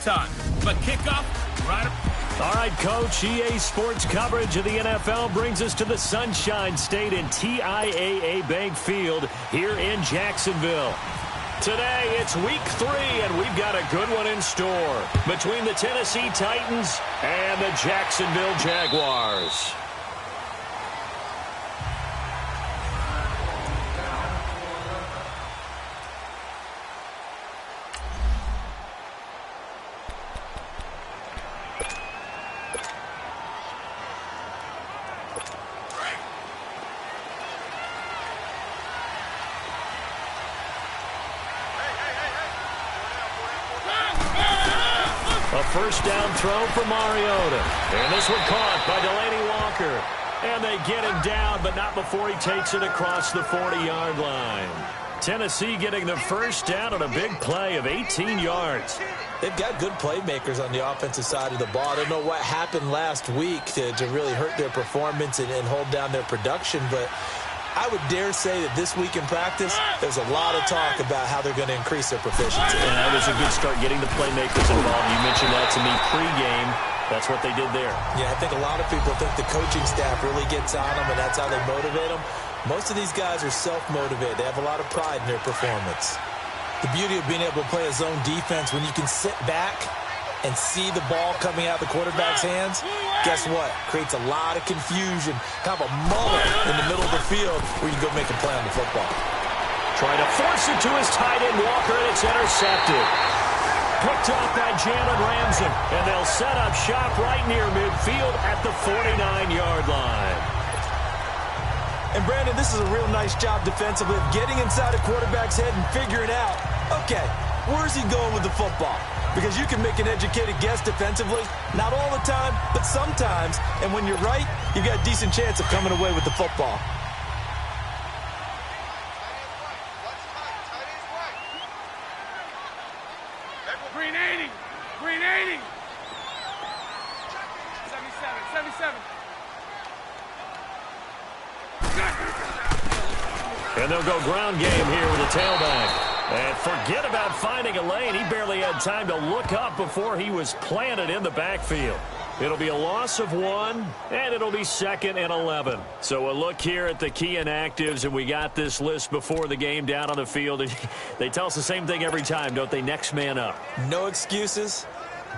time. But kickoff, right. All right, Coach, EA Sports coverage of the NFL brings us to the Sunshine State in TIAA Bank Field here in Jacksonville. Today, it's week 3, and we've got a good one in store between the Tennessee Titans and the Jacksonville Jaguars. A first down throw for Mariota. And this one caught by Delaney Walker. And they get him down, but not before he takes it across the 40-yard line. Tennessee getting the first down on a big play of 18 yards. They've got good playmakers on the offensive side of the ball. I don't know what happened last week to really hurt their performance and hold down their production, but I would dare say that this week in practice, there's a lot of talk about how they're going to increase their proficiency. And that was a good start getting the playmakers involved. You mentioned that to me pregame. That's what they did there. Yeah, I think a lot of people think the coaching staff really gets on them, and that's how they motivate them. Most of these guys are self-motivated. They have a lot of pride in their performance. The beauty of being able to play a zone defense when you can sit back and see the ball coming out of the quarterback's hands, guess what? Creates a lot of confusion, kind of a mullet in the middle of the field where you can go make a play on the football. Trying to force it to his tight end, Walker, and it's intercepted. Picked off by Jalen Ramsey, and they'll set up shop right near midfield at the 49-yard line. And, Brandon, this is a real nice job defensively of getting inside a quarterback's head and figuring out, okay, where's he going with the football? Because you can make an educated guess defensively, not all the time, but sometimes. And when you're right, you've got a decent chance of coming away with the football. Green 80. Green 80. 77. And they'll go ground game here with a tailback. And forget about finding a lane. He barely had time to look up before he was planted in the backfield. It'll be a loss of 1, and it'll be 2nd and 11. So a look here at the key inactives, and we got this list before the game down on the field. They tell us the same thing every time, don't they? Next man up. No excuses.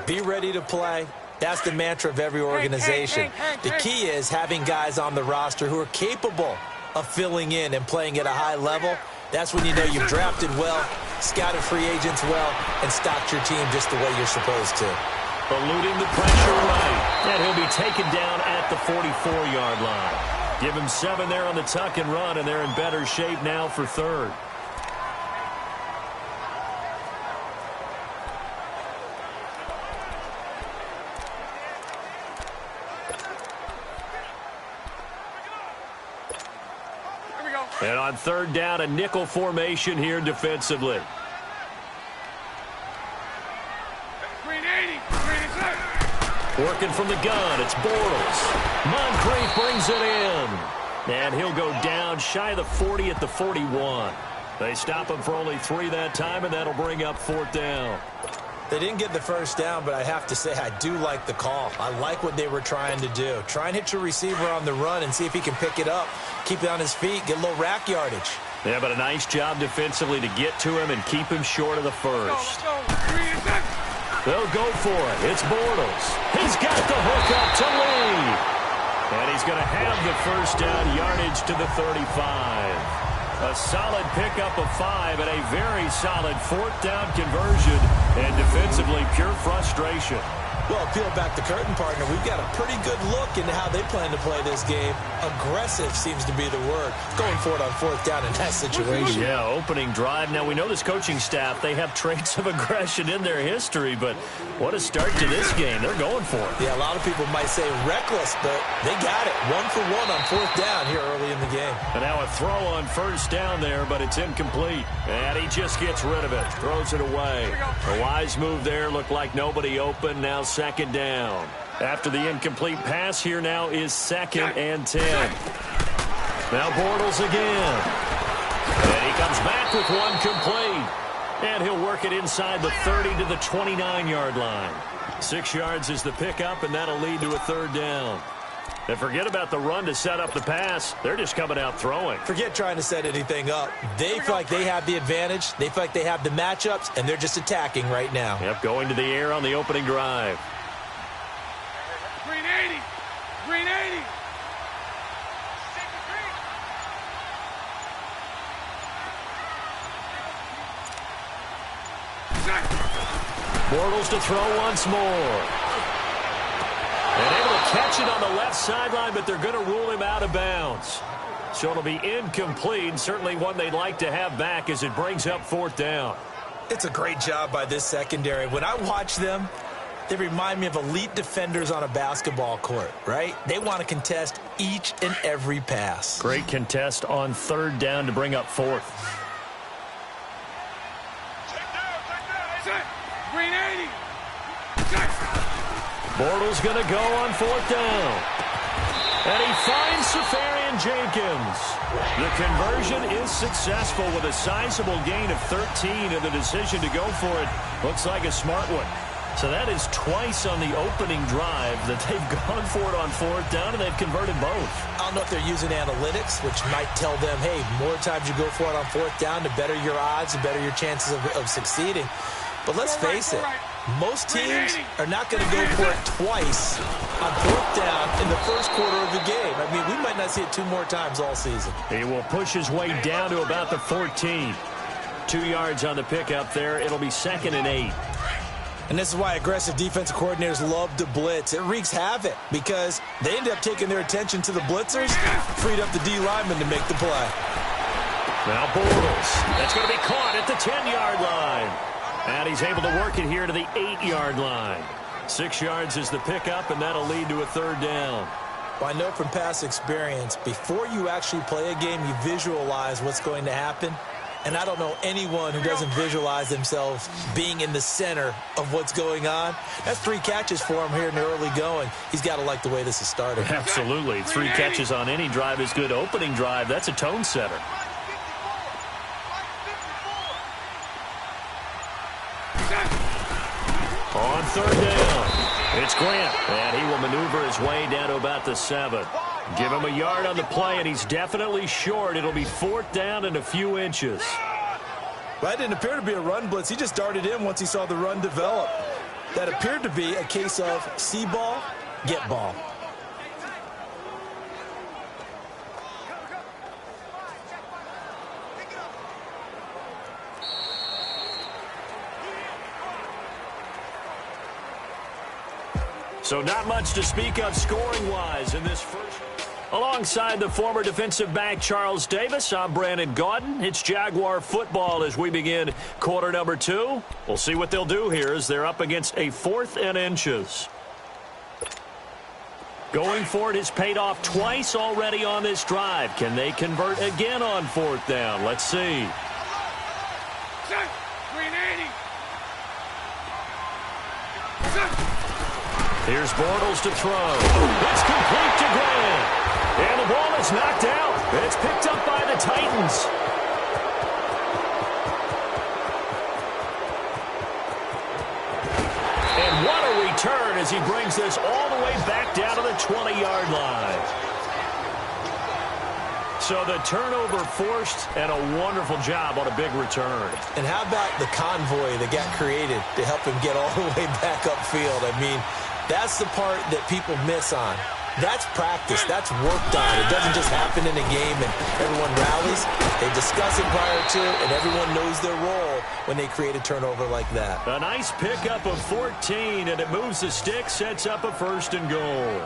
Be ready to play. That's the mantra of every organization. The key is having guys on the roster who are capable of filling in and playing at a high level. That's when you know you've drafted well, scouted free agents well, and stocked your team just the way you're supposed to. Eluding the pressure right, and he'll be taken down at the 44-yard line. Give him 7 there on the tuck and run, and they're in better shape now for 3rd. And on 3rd down, a nickel formation here defensively. Green 80. Green is set. Working from the gun, it's Bortles. Moncrief brings it in. And he'll go down shy of the 40 at the 41. They stop him for only 3 that time, and that'll bring up 4th down. They didn't get the first down, but I have to say I do like the call. I like what they were trying to do. Try and hit your receiver on the run and see if he can pick it up. Keep it on his feet, get a little rack yardage. Yeah, but a nice job defensively to get to him and keep him short of the first. They'll go for it. It's Bortles. He's got the hook up to Lee. And he's going to have the first down, yardage to the 35. A solid pickup of 5 and a very solid 4th down conversion. And defensively, pure frustration. Well, peel back the curtain, partner. We've got a pretty good look into how they plan to play this game. Aggressive seems to be the word. Going for it on 4th down in that situation. Yeah, opening drive. Now, we know this coaching staff, they have traits of aggression in their history, but what a start to this game. They're going for it. Yeah, a lot of people might say reckless, but they got it. 1 for 1 on 4th down here early in the game. And now a throw on 1st down there, but it's incomplete. And he just gets rid of it. Throws it away. A wise move there. Looked like nobody open. Now 2nd down. After the incomplete pass, here now is 2nd and 10. Now Bortles again. And he comes back with 1 complete. And he'll work it inside the 30 to the 29-yard line. 6 yards is the pickup, and that'll lead to a third down. And forget about the run to set up the pass. They're just coming out throwing. Forget trying to set anything up. They feel like they have the advantage. They feel like they have the matchups, and they're just attacking right now. Yep, going to the air on the opening drive. Green 80. Green 80. Bortles to throw once more. And able to catch it on the left sideline, but they're going to rule him out of bounds. So it'll be incomplete, certainly one they'd like to have back as it brings up fourth down. It's a great job by this secondary. When I watch them, they remind me of elite defenders on a basketball court, right? They want to contest each and every pass. Great contest on third down to bring up fourth. Green 80. Bortles going to go on fourth down. And he finds Safarian Jenkins. The conversion is successful with a sizable gain of 13, and the decision to go for it looks like a smart one. So that is twice on the opening drive that they've gone for it on fourth down, and they've converted both. I don't know if they're using analytics, which might tell them, hey, more times you go for it on fourth down, the better your odds, the better your chances of succeeding. But let's face it, most teams are not going to go for it twice on fourth down in the first quarter of the game. I mean, we might not see it 2 more times all season. He will push his way down to about the 14. 2 yards on the pickup there. It'll be 2nd and 8. And this is why aggressive defensive coordinators love to blitz. It wreaks havoc because they end up taking their attention to the blitzers, freed up the D lineman to make the play. Now Bortles. That's going to be caught at the 10-yard line. And he's able to work it here to the 8-yard line. 6 yards is the pickup, and that'll lead to a third down. Well, I know from past experience, before you actually play a game, you visualize what's going to happen. And I don't know anyone who doesn't visualize themselves being in the center of what's going on. That's 3 catches for him here in the early going. He's got to like the way this is starting. Absolutely. 3 catches on any drive is good. Opening drive, that's a tone setter. On third down, it's Grant, and he will maneuver his way down to about the 7. Give him a yard on the play, and he's definitely short. It'll be fourth down and a few inches. Well, that didn't appear to be a run blitz. He just darted in once he saw the run develop. That appeared to be a case of see ball, get ball. So not much to speak of scoring-wise in this first. Alongside the former defensive back Charles Davis, I'm Brandon Gaudin. It's Jaguar football as we begin quarter number 2. We'll see what they'll do here as they're up against a 4th and inches. Going for it has paid off twice already on this drive. Can they convert again on fourth down? Let's see. Green 80. Here's Bortles to throw. It's complete to Grant. And the ball is knocked out. It's picked up by the Titans. And what a return as he brings this all the way back down to the 20-yard line. So the turnover forced and a wonderful job on a big return. And how about the convoy that got created to help him get all the way back upfield? I mean, that's the part that people miss on. That's practice. That's worked on. It doesn't just happen in a game and everyone rallies. They discuss it prior to, and everyone knows their role when they create a turnover like that. A nice pickup of 14, and it moves the stick, sets up a 1st and goal.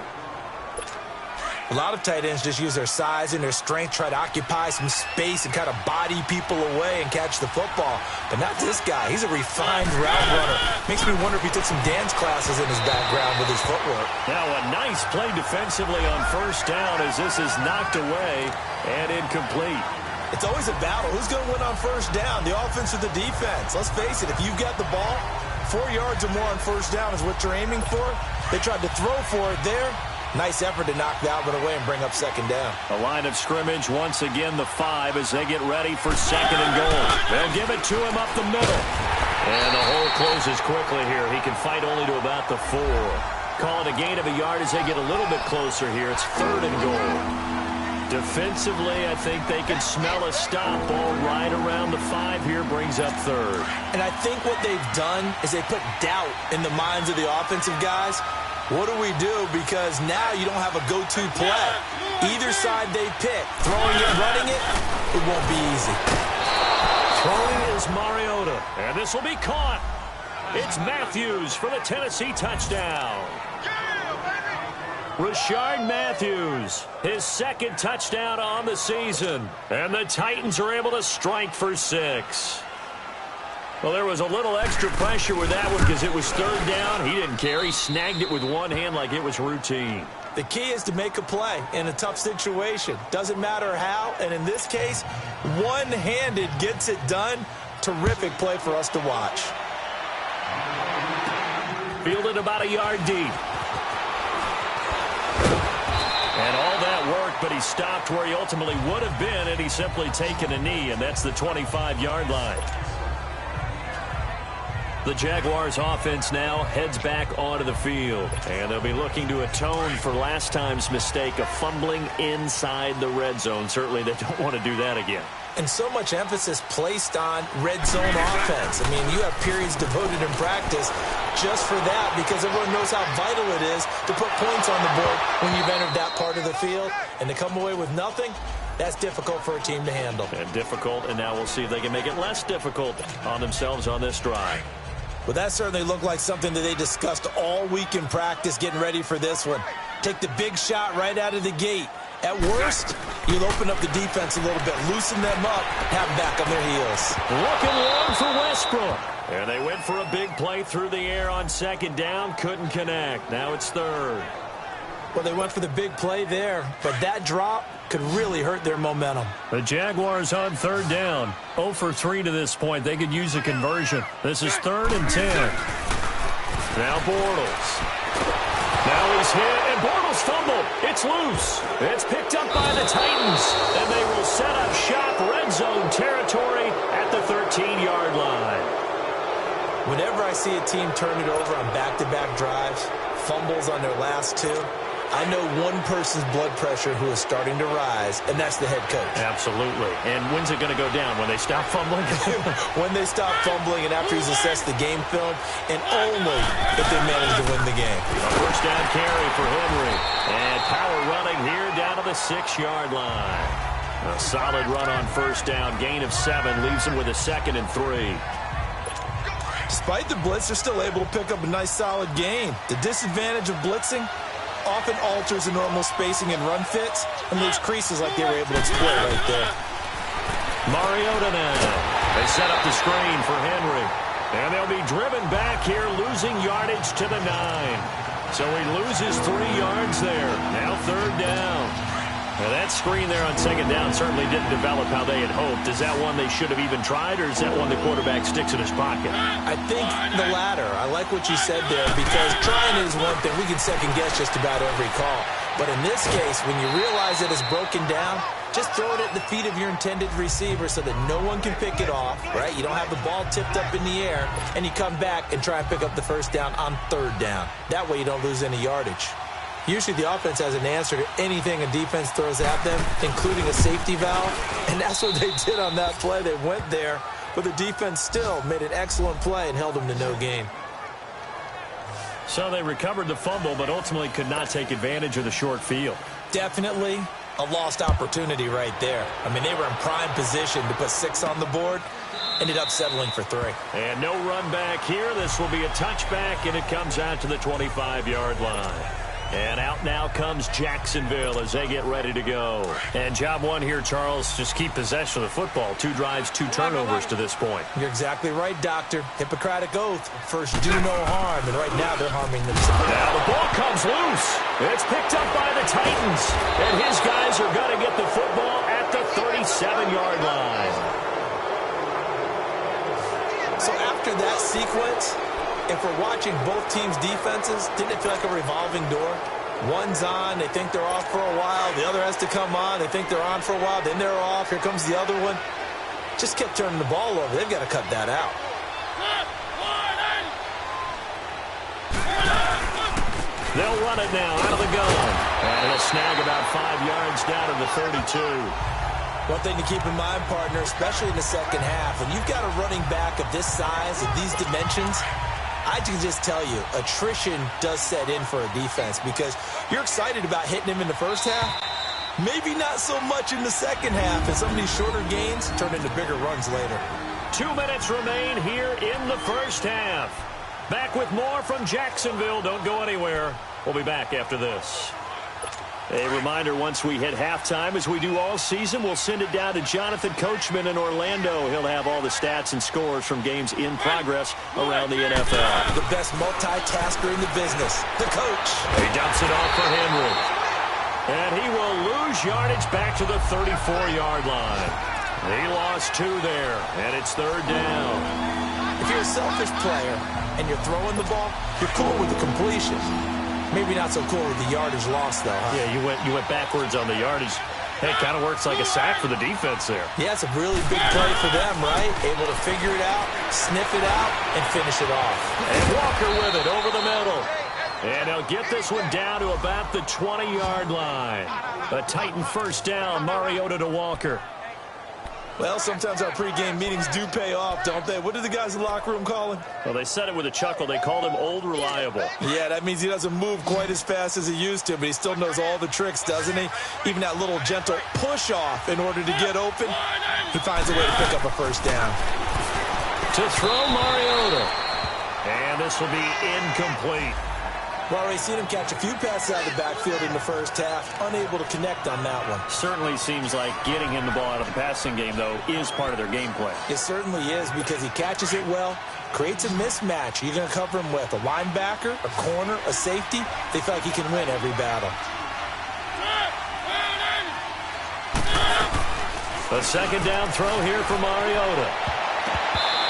A lot of tight ends just use their size and their strength, try to occupy some space and kind of body people away and catch the football. But not this guy. He's a refined route runner. Makes me wonder if he took some dance classes in his background with his footwork. Now a nice play defensively on first down as this is knocked away and incomplete. It's always a battle. Who's going to win on first down, the offense or the defense? Let's face it, if you've got the ball, 4 yards or more on first down is what you're aiming for. They tried to throw for it there. Nice effort to knock that one away and bring up second down. A line of scrimmage, once again the 5 as they get ready for second and goal. They'll give it to him up the middle. And the hole closes quickly here. He can fight only to about the 4. Call it a gain of a yard as they get a little bit closer here. It's third and goal. Defensively, I think they can smell a stop. Ball right around the 5 here, brings up third. And I think what they've done is they put doubt in the minds of the offensive guys. What do we do? Because now you don't have a go-to play. Either side they pick, throwing it, running it, it won't be easy. Throwing is Mariota, and this will be caught. It's Matthews for the Tennessee touchdown. Rashard Matthews, his second touchdown on the season. And the Titans are able to strike for 6. Well, there was a little extra pressure with that one because it was third down. He didn't care. He snagged it with one hand like it was routine. The key is to make a play in a tough situation. Doesn't matter how, and in this case, one-handed gets it done. Terrific play for us to watch. Fielded about a yard deep. And all that worked, but he stopped where he ultimately would have been, and he's simply taken a knee, and that's the 25-yard line. The Jaguars offense now heads back onto the field, and they'll be looking to atone for last time's mistake of fumbling inside the red zone. Certainly they don't want to do that again. And so much emphasis placed on red zone offense. I mean, you have periods devoted in practice just for that because everyone knows how vital it is to put points on the board when you've entered that part of the field. And to come away with nothing, that's difficult for a team to handle. And difficult, and now we'll see if they can make it less difficult on themselves on this drive. Well, that certainly looked like something that they discussed all week in practice getting ready for this one. Take the big shot right out of the gate. At worst, you'll open up the defense a little bit, loosen them up, have them back on their heels. Looking long for Westbrook. And they went for a big play through the air on second down, couldn't connect. Now it's third. Well, they went for the big play there, but that drop could really hurt their momentum. The Jaguars on third down. 0 for 3 to this point. They could use a conversion. This is 3rd and 10. Now Bortles. Now he's hit, and Bortles fumbled. It's loose. It's picked up by the Titans, and they will set up shop red zone territory at the 13-yard line. Whenever I see a team turn it over on back-to-back drives, fumbles on their last 2, I know one person's blood pressure who is starting to rise, and that's the head coach. Absolutely. And when's it going to go down? When they stop fumbling? When they stop fumbling and after he's assessed the game film, and only if they manage to win the game. A first down carry for Henry. And power running here down to the 6-yard line. A solid run on first down. Gain of 7 leaves him with a 2nd and 3. Despite the blitz, they're still able to pick up a nice solid gain. The disadvantage of blitzing often alters the normal spacing and run fits and leaves creases like they were able to exploit right there. Mariota now. They set up the screen for Henry. And they'll be driven back here, losing yardage to the 9. So he loses 3 yards there. Now third down. Now that screen there on second down certainly didn't develop how they had hoped. Is that one they should have even tried, or is that one the quarterback sticks in his pocket? I think the latter. I like what you said there, because trying is one thing. We can second guess just about every call. But in this case, when you realize that it's broken down, just throw it at the feet of your intended receiver so that no one can pick it off, right? You don't have the ball tipped up in the air, and you come back and try and pick up the first down on third down. That way you don't lose any yardage. Usually the offense has an answer to anything a defense throws at them, including a safety valve, and that's what they did on that play. They went there, but the defense still made an excellent play and held them to no gain. So they recovered the fumble, but ultimately could not take advantage of the short field. Definitely a lost opportunity right there. I mean, they were in prime position to put 6 on the board, ended up settling for 3. And no run back here. This will be a touchback, and it comes out to the 25-yard line. And out now comes Jacksonville as they get ready to go. And job one here, Charles, just keep possession of the football. 2 drives, 2 turnovers to this point. You're exactly right, Doctor. Hippocratic oath. First, do no harm. And right now, they're harming themselves. Now the ball comes loose. It's picked up by the Titans. And his guys are going to get the football at the 37-yard line. So after that sequence, if we're watching both teams' defenses, didn't it feel like a revolving door? One's on, they think they're off for a while. The other has to come on, they think they're on for a while. Then they're off. Here comes the other one. Just kept turning the ball over. They've got to cut that out. They'll run it now out of the gun. And it'll snag about 5 yards down to the 32. One thing to keep in mind, partner, especially in the second half, when you've got a running back of this size, of these dimensions, I can just tell you, attrition does set in for a defense because you're excited about hitting him in the first half. Maybe not so much in the second half, and some of these shorter gains turn into bigger runs later. 2 minutes remain here in the first half. Back with more from Jacksonville. Don't go anywhere. We'll be back after this. A reminder, once we hit halftime, as we do all season, we'll send it down to Jonathan Coachman in Orlando. He'll have all the stats and scores from games in progress around the NFL. The best multitasker in the business, the coach. He dumps it off for Henry. And he will lose yardage back to the 34-yard line. He lost 2 there, and it's 3rd down. If you're a selfish player and you're throwing the ball, you're cool with the completion. Maybe not so cool with the yardage loss, though, huh? Yeah, you went backwards on the yardage. Hey, it kind of works like a sack for the defense there. Yeah, it's a really big play for them, right? Able to figure it out, sniff it out, and finish it off. And Walker with it over the middle. And he'll get this one down to about the 20-yard line. A Titan first down, Mariota to Walker. Well, sometimes our pregame meetings do pay off, don't they? What do the guys in the locker room call him? Well, they said it with a chuckle. They called him Old Reliable. Yeah, that means he doesn't move quite as fast as he used to, but he still knows all the tricks, doesn't he? Even that little gentle push-off in order to get open, he finds a way to pick up a first down. To throw Mariota. And this will be incomplete. We've already seen him catch a few passes out of the backfield in the first half, unable to connect on that one. Certainly seems like getting him the ball out of the passing game, though, is part of their game plan. It certainly is because he catches it well, creates a mismatch. You're going to cover him with a linebacker, a corner, a safety. They feel like he can win every battle. A second down throw here for Mariota.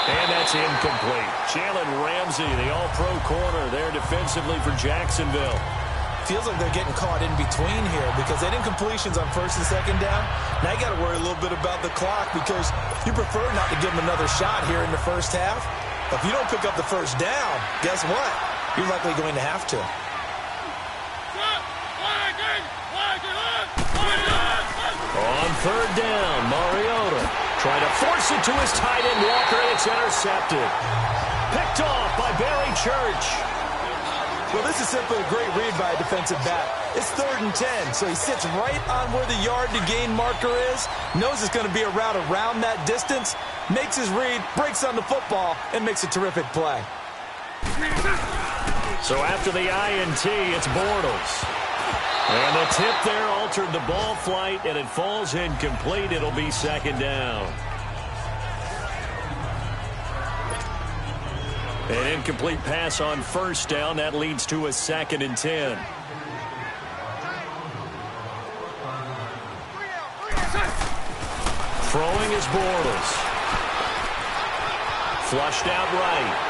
And that's incomplete. Jalen Ramsey, the all-pro corner there defensively for Jacksonville. Feels like they're getting caught in between here because they did incompletions on first and second down. Now you got to worry a little bit about the clock because you prefer not to give them another shot here in the first half. But if you don't pick up the first down, guess what? You're likely going to have to. On 3rd down, Mariota trying to force it to his tight end, Walker, and it's intercepted. Picked off by Barry Church. Well, this is simply a great read by a defensive back. It's 3rd and 10, so he sits right on where the yard-to-gain marker is, knows it's going to be a route around that distance, makes his read, breaks on the football, and makes a terrific play. So after the INT, it's Bortles. And the tip there altered the ball flight, and it falls incomplete. It'll be 2nd down. An incomplete pass on 1st down. That leads to a 2nd and 10. Throwing is Bortles. Flushed out right.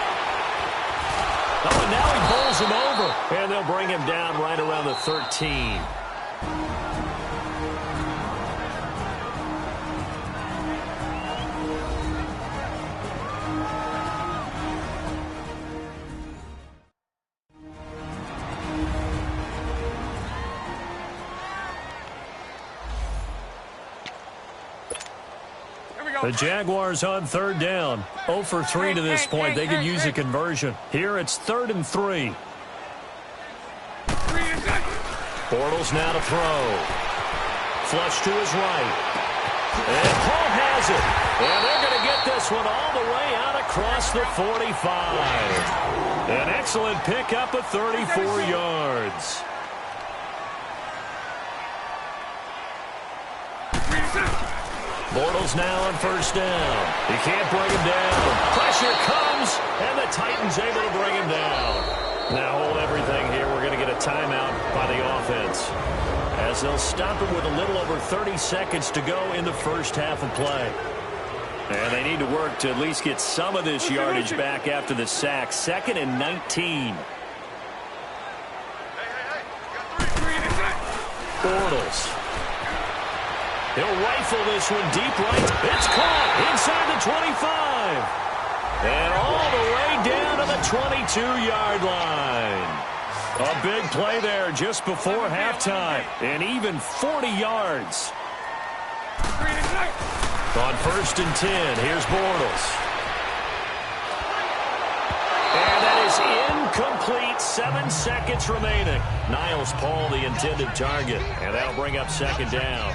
Oh, and now he bowls him over. And they'll bring him down right around the 13. The Jaguars on 3rd down. 0 for 3 to this point. They could use a conversion. Here it's 3rd and 3. Bortles now to throw. Flush to his right. And Paul has it. And they're going to get this one all the way out across the 45. An excellent pickup of 34 yards. Bortles now on 1st down. He can't bring him down. Pressure comes, and the Titans able to bring him down. Now hold everything here. We're going to get a timeout by the offense, as they'll stop it with a little over 30 seconds to go in the first half of play. And they need to work to at least get some of this yardage back after the sack. 2nd and 19. Bortles. He'll rifle this one deep right. It's caught inside the 25. And all the way down to the 22-yard line. A big play there just before halftime. And even 40 yards. On 1st and 10, here's Bortles. And that is incomplete. 7 seconds remaining. Niles Paul, the intended target. And that'll bring up 2nd down.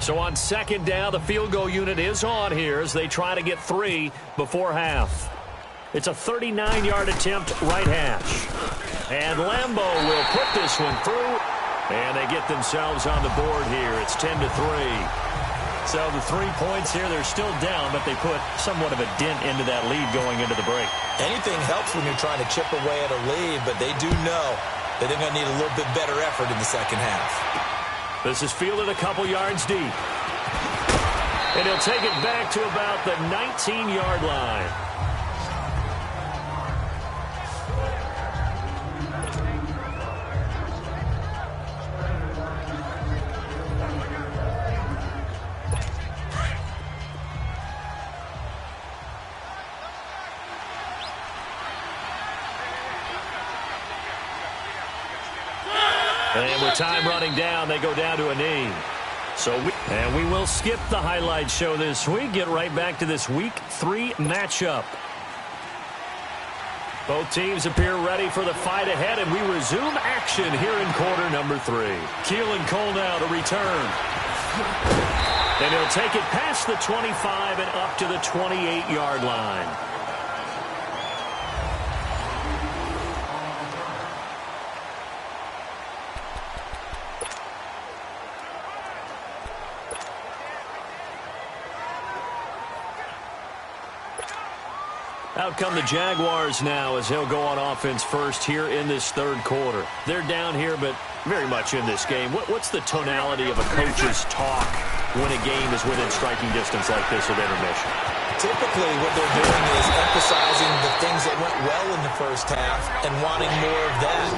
So on 2nd down, the field goal unit is on here as they try to get 3 before half. It's a 39-yard attempt right hash. And Lambeau will put this one through. And they get themselves on the board here. It's 10-3. So the 3 points here, they're still down, but they put somewhat of a dent into that lead going into the break. Anything helps when you're trying to chip away at a lead, but they do know that they're going to need a little bit better effort in the second half. This is fielded a couple yards deep. And he'll take it back to about the 19-yard line. And with time running down, they go down to a knee. And we will skip the highlight show this week. Get right back to this Week 3 matchup. Both teams appear ready for the fight ahead, and we resume action here in quarter number 3. Keelan Cole now to return. And he'll take it past the 25 and up to the 28-yard line. Out come the Jaguars now as he'll go on offense first here in this 3rd quarter. They're down here, but very much in this game. What's the tonality of a coach's talk when a game is within striking distance like this at intermission? Typically, what they're doing is emphasizing the things that went well in the first half and wanting more of that.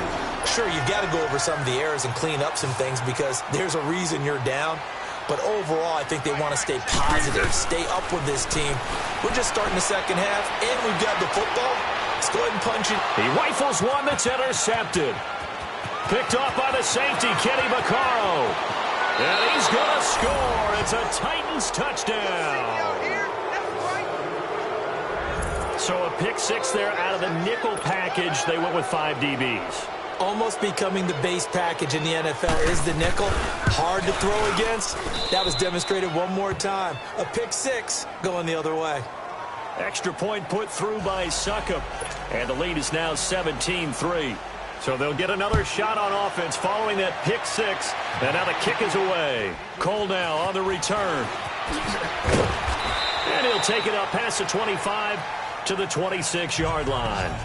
Sure, you've got to go over some of the errors and clean up some things because there's a reason you're down. But overall, I think they want to stay positive, stay up with this team. We're just starting the second half, and we've got the football. Let's go ahead and punch it. He rifles one that's intercepted. Picked off by the safety, Kenny Vaccaro. And he's going to score. It's a Titans touchdown. So a pick 6 there out of the nickel package. They went with 5 DBs. Almost becoming the base package in the NFL is the nickel. Hard to throw against. That was demonstrated one more time. A pick 6 going the other way. Extra point put through by Succop. And the lead is now 17-3. So they'll get another shot on offense following that pick 6. And now the kick is away. Cole now on the return. And he'll take it up past the 25 to the 26-yard line.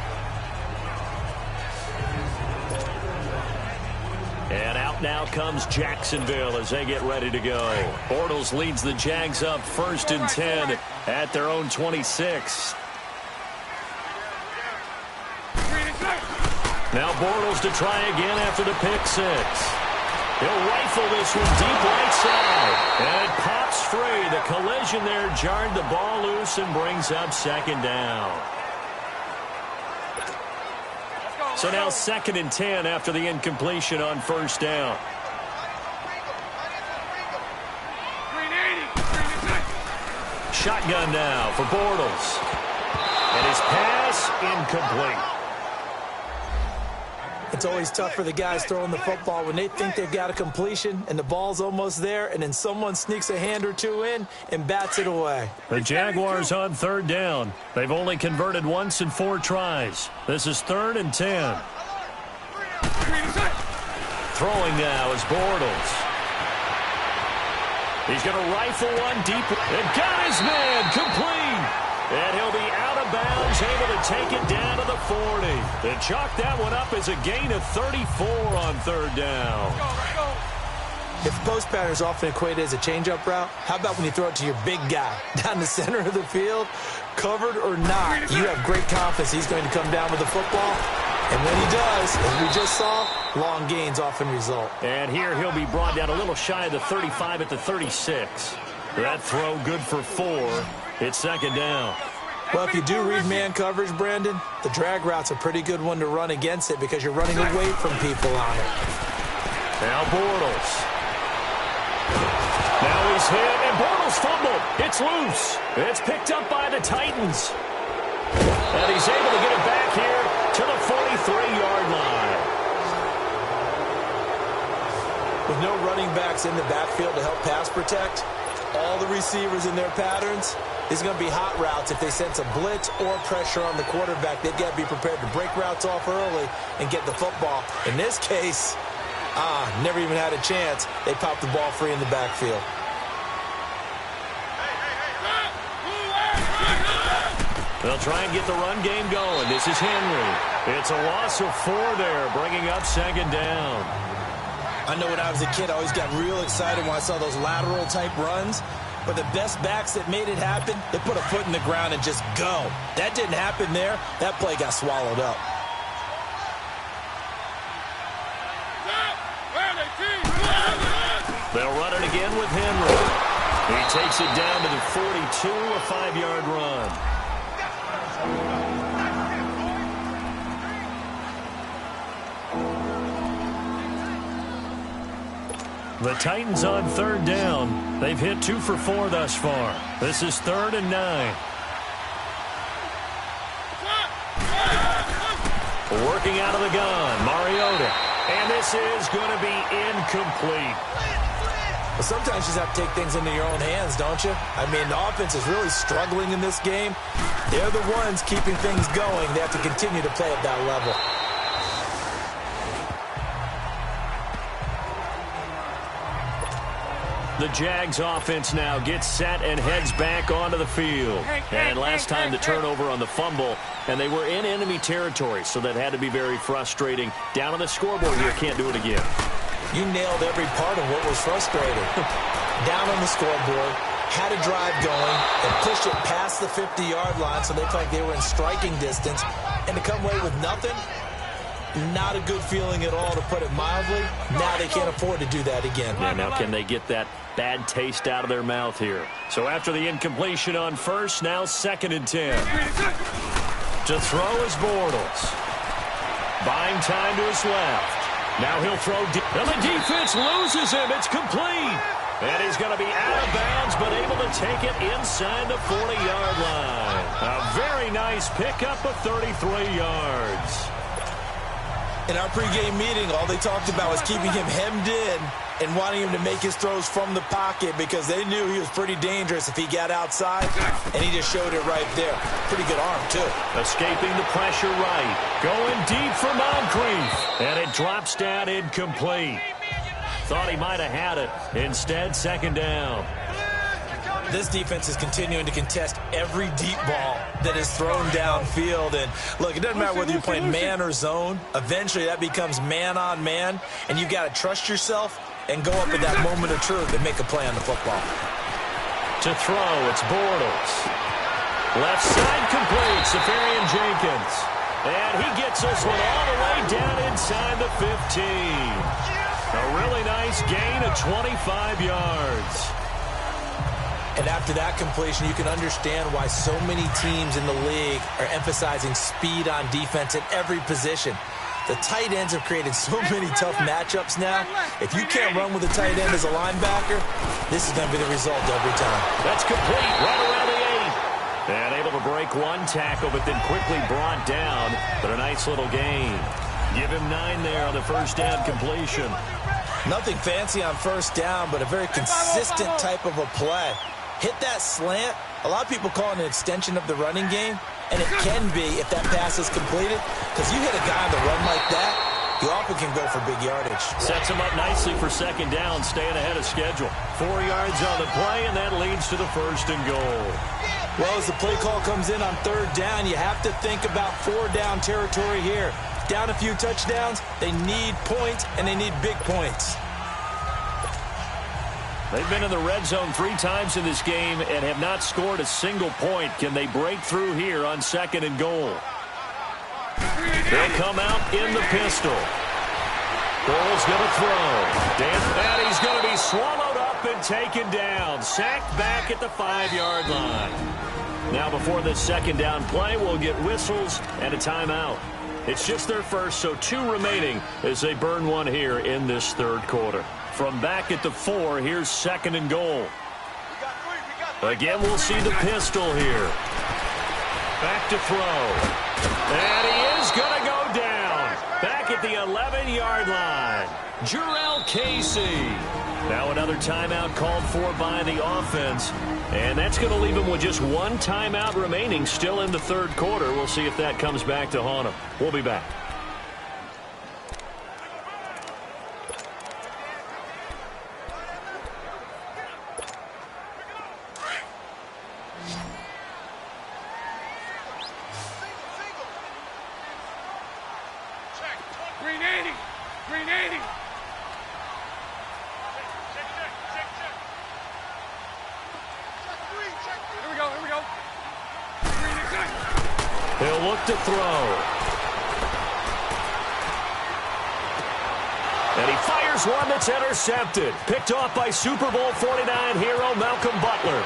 And out now comes Jacksonville as they get ready to go. Bortles leads the Jags up 1st and 10 at their own 26. Now Bortles to try again after the pick 6. He'll rifle this one deep right side. And it pops free. The collision there jarred the ball loose and brings up 2nd down. So now 2nd and 10 after the incompletion on 1st down. Shotgun now for Bortles. And his pass incomplete. It's always tough for the guys throwing the football when they think they've got a completion and the ball's almost there, and then someone sneaks a hand or two in and bats it away. The Jaguars on 3rd down. They've only converted once in 4 tries. This is 3rd and 10. Throwing now is Bortles. He's going to rifle one deep. And got his man complete. And he'll be out of bounds, able to take it down to the 40. They chalk that one up as a gain of 34 on 3rd down. If post pattern is often equated as a change-up route, how about when you throw it to your big guy down the center of the field? Covered or not, you have great confidence he's going to come down with the football. And when he does, as we just saw, long gains often result. And here he'll be brought down a little shy of the 35 at the 36. That throw good for 4. It's second down. Well, if you do read man coverage, Brandon, the drag route's a pretty good one to run against it because you're running away from people on it. Now Bortles. Now he's hit, and Bortles fumbled. It's loose. It's picked up by the Titans. And he's able to get it back here to the 43-yard line. With no running backs in the backfield to help pass protect, all the receivers in their patterns, it's going to be hot routes. If they sense a blitz or pressure on the quarterback, they've got to be prepared to break routes off early and get the football. In this case, never even had a chance. They popped the ball free in the backfield. They'll try and get the run game going. This is Henry. It's a loss of 4 there, bringing up second down. I know when I was a kid, I always got real excited when I saw those lateral-type runs. But the best backs that made it happen, they put a foot in the ground and just go. That didn't happen there. That play got swallowed up. They'll run it again with Henry. He takes it down to the 42, a 5-yard run. The Titans on third down. They've hit 2 for 4 thus far. This is 3rd and 9. Working out of the gun, Mariota. And this is going to be incomplete. Well, sometimes you just have to take things into your own hands, don't you? I mean, the offense is really struggling in this game. They're the ones keeping things going. They have to continue to play at that level. The Jags offense now gets set and heads back onto the field. And last time the turnover on the fumble, and they were in enemy territory, so that had to be very frustrating. Down on the scoreboard here, can't do it again. You nailed every part of what was frustrating. Down on the scoreboard, had a drive going, and pushed it past the 50-yard line so they felt like they were in striking distance. And to come away with nothing, not a good feeling at all, to put it mildly. Now they can't afford to do that again. Yeah, now can they get that bad taste out of their mouth here? So after the incompletion on first, now 2nd and 10. To throw is Bortles. Buying time to his left. Now he'll throw deep. And the defense loses him. It's complete. And he's going to be out of bounds, but able to take it inside the 40-yard line. A very nice pickup of 33 yards. In our pregame meeting, all they talked about was keeping him hemmed in and wanting him to make his throws from the pocket because they knew he was pretty dangerous if he got outside, and he just showed it right there. Pretty good arm, too. Escaping the pressure right. Going deep for Moncrief, and it drops down incomplete. Thought he might have had it. Instead, 2nd down. This defense is continuing to contest every deep ball that is thrown downfield. And look, it doesn't matter whether you're playing man or zone. Eventually, that becomes man on man, and you've got to trust yourself and go up at that moment of truth and make a play on the football. To throw, it's Bortles. Left side complete, Safarian Jenkins. And he gets this one all the way down inside the 15. A really nice gain of 25 yards. And after that completion, you can understand why so many teams in the league are emphasizing speed on defense at every position. The tight ends have created so many tough matchups now. If you can't run with a tight end as a linebacker, this is going to be the result every time. That's complete right around the 8. And able to break one tackle, but then quickly brought down. But a nice little gain. Give him 9 there on the first down completion. Nothing fancy on first down, but a very consistent type of a play. Hit that slant. A lot of people call it an extension of the running game, and it can be if that pass is completed, because you hit a guy on the run like that, you often can go for big yardage. Sets him up nicely for 2nd down, staying ahead of schedule. 4 yards on the play, and that leads to the 1st and goal. Well, as the play call comes in on 3rd down, you have to think about 4-down territory here. Down a few touchdowns, they need points, and they need big points. They've been in the red zone 3 times in this game and have not scored a single point. Can they break through here on 2nd and goal? They'll come out in the pistol. Bull's going to throw. And he's going to be swallowed up and taken down. Sacked back at the 5-yard line. Now before this 2nd down play, we'll get whistles and a timeout. It's just their first, so 2 remaining as they burn one here in this 3rd quarter. From back at the 4, here's 2nd and goal. Again, we'll see the pistol here. Back to throw. And he is going to go down. Back at the 11-yard line. Jarrell Casey. Now another timeout called for by the offense. And that's going to leave him with just 1 timeout remaining still in the 3rd quarter. We'll see if that comes back to haunt him. We'll be back. Green 80. Green 80. Here we go. Here we go. Green exact. He'll look to throw. And he fires one that's intercepted. Picked off by Super Bowl 49 hero Malcolm Butler.